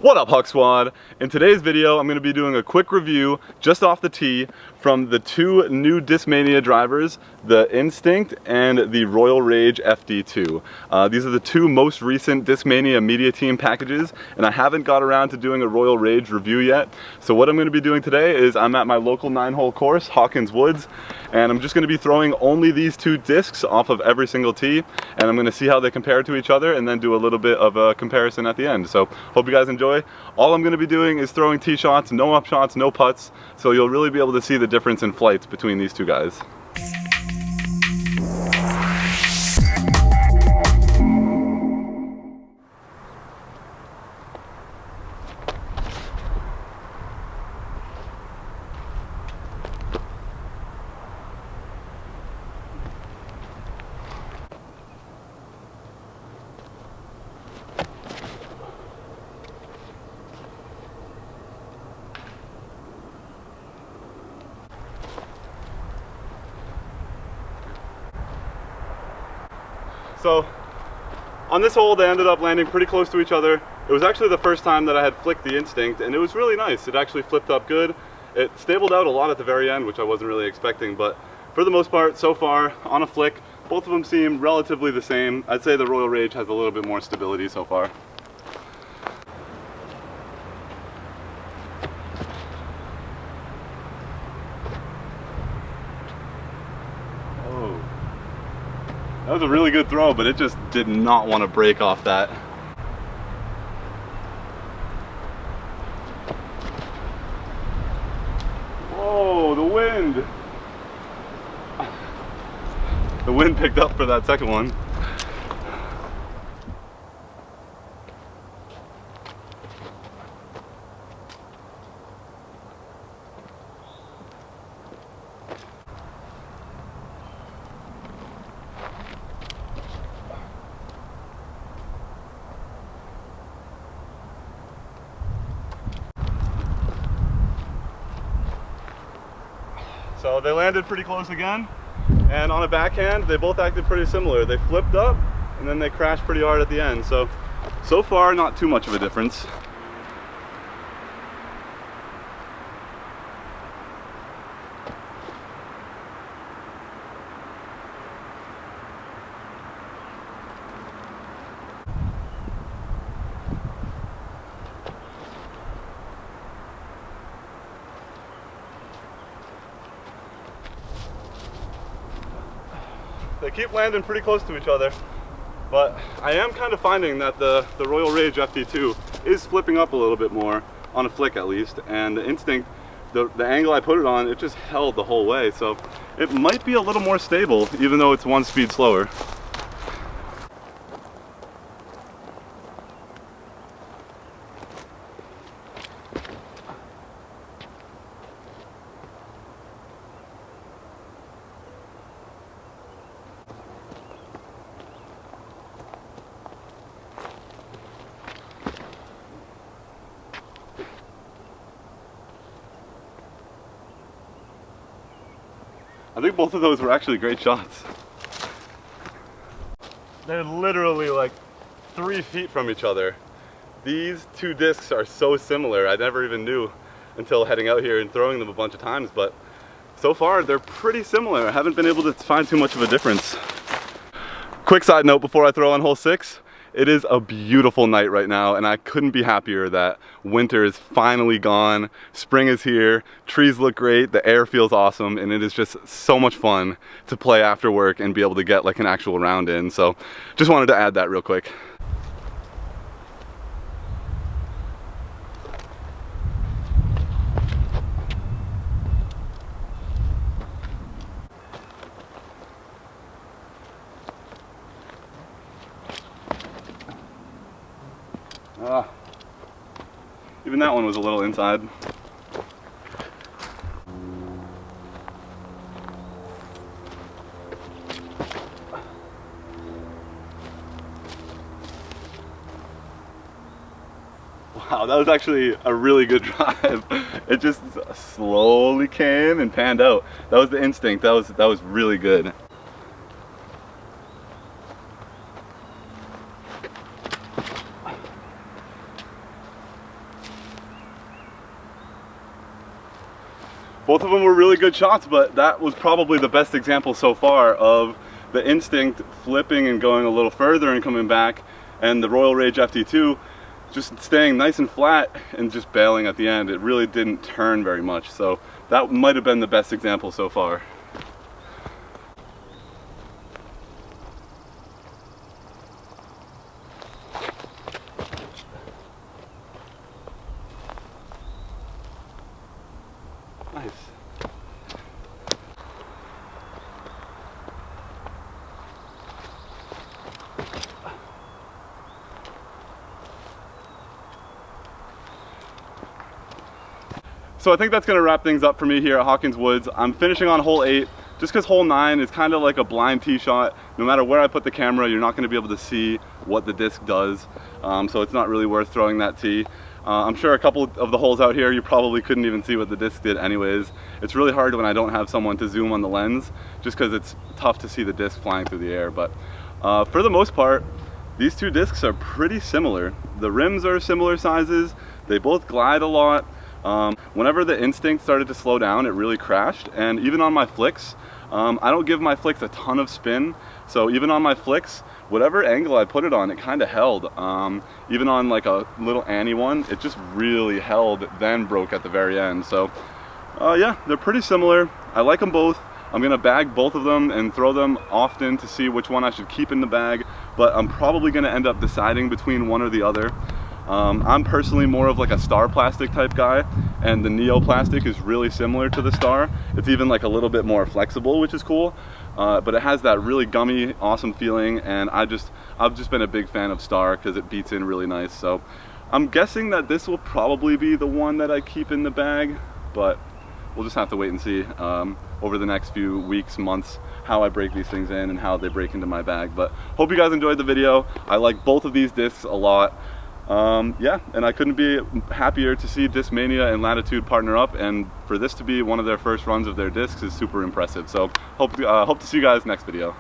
What up, Huck Squad? In today's video, I'm going to be doing a quick review just off the tee from the two new Discmania drivers, the Instinct and the Royal Rage FD2. These are the two most recent Discmania media team packages, and I haven't got around to doing a Royal Rage review yet. So what I'm going to be doing today is I'm at my local 9-hole course, Hawkins Woods, and I'm just going to be throwing only these two discs off of every single tee, and I'm going to see how they compare to each other and then do a little bit of a comparison at the end. So hope you guys enjoy. All I'm going to be doing is throwing tee shots, no up shots, no putts, so you'll really be able to see the difference in flights between these two guys. So on this hole they ended up landing pretty close to each other. It was actually the first time that I had flicked the Instinct, and it was really nice. It actually flipped up good. It stabled out a lot at the very end, which I wasn't really expecting, but for the most part, so far, on a flick, both of them seem relatively the same. I'd say the Royal Rage has a little bit more stability so far. That was a really good throw, but it just did not want to break off that. Whoa, the wind! The wind picked up for that second one. So they landed pretty close again, and on a backhand they both acted pretty similar. They flipped up and then they crashed pretty hard at the end. So far not too much of a difference. They keep landing pretty close to each other, but I am kind of finding that the Royal Rage FD2 is flipping up a little bit more, on a flick at least, and the Instinct, the angle I put it on, it just held the whole way, so it might be a little more stable even though it's one speed slower. I think both of those were actually great shots. They're literally like 3 feet from each other. These two discs are so similar. I never even knew until heading out here and throwing them a bunch of times, but so far they're pretty similar. I haven't been able to find too much of a difference. Quick side note before I throw on hole 6. It is a beautiful night right now, and I couldn't be happier that winter is finally gone. Spring is here, trees look great, the air feels awesome, and it is just so much fun to play after work and be able to get like an actual round in. So just wanted to add that real quick. Even that one was a little inside. Wow, that was actually a really good drive. It just slowly came and panned out. That was the Instinct. That was really good. both of them were really good shots, but that was probably the best example so far of the Instinct flipping and going a little further and coming back, and the Royal Rage FD2 just staying nice and flat and just bailing at the end. It really didn't turn very much, so that might have been the best example so far. Nice. So I think that's going to wrap things up for me here at Hawkins Woods. I'm finishing on hole 8 just because hole 9 is kind of like a blind tee shot. No matter where I put the camera, you're not going to be able to see what the disc does, so it's not really worth throwing that tee. I'm sure a couple of the holes out here you probably couldn't even see what the disc did anyways. It's really hard when I don't have someone to zoom on the lens, just because it's tough to see the disc flying through the air. But for the most part, these two discs are pretty similar. The rims are similar sizes, they both glide a lot. Whenever the Instinct started to slow down, it really crashed, and even on my flicks, I don't give my flicks a ton of spin, so even on my flicks, whatever angle I put it on, it kind of held. Even on like a little Annie one, it just really held, then broke at the very end. So yeah, they're pretty similar. I like them both. I'm gonna bag both of them and throw them often to see which one I should keep in the bag, but I'm probably gonna end up deciding between one or the other. I'm personally more of like a Star plastic type guy, and the Neo plastic is really similar to the Star. It's even like a little bit more flexible, which is cool, but it has that really gummy, awesome feeling, and I've just been a big fan of Star because it beats in really nice. So I'm guessing that this will probably be the one that I keep in the bag, but we'll just have to wait and see over the next few weeks, months, how I break these things in and how they break into my bag. But hope you guys enjoyed the video. I like both of these discs a lot. Yeah, and I couldn't be happier to see Discmania and Latitude partner up, and for this to be one of their first runs of their discs is super impressive. So hope to see you guys next video.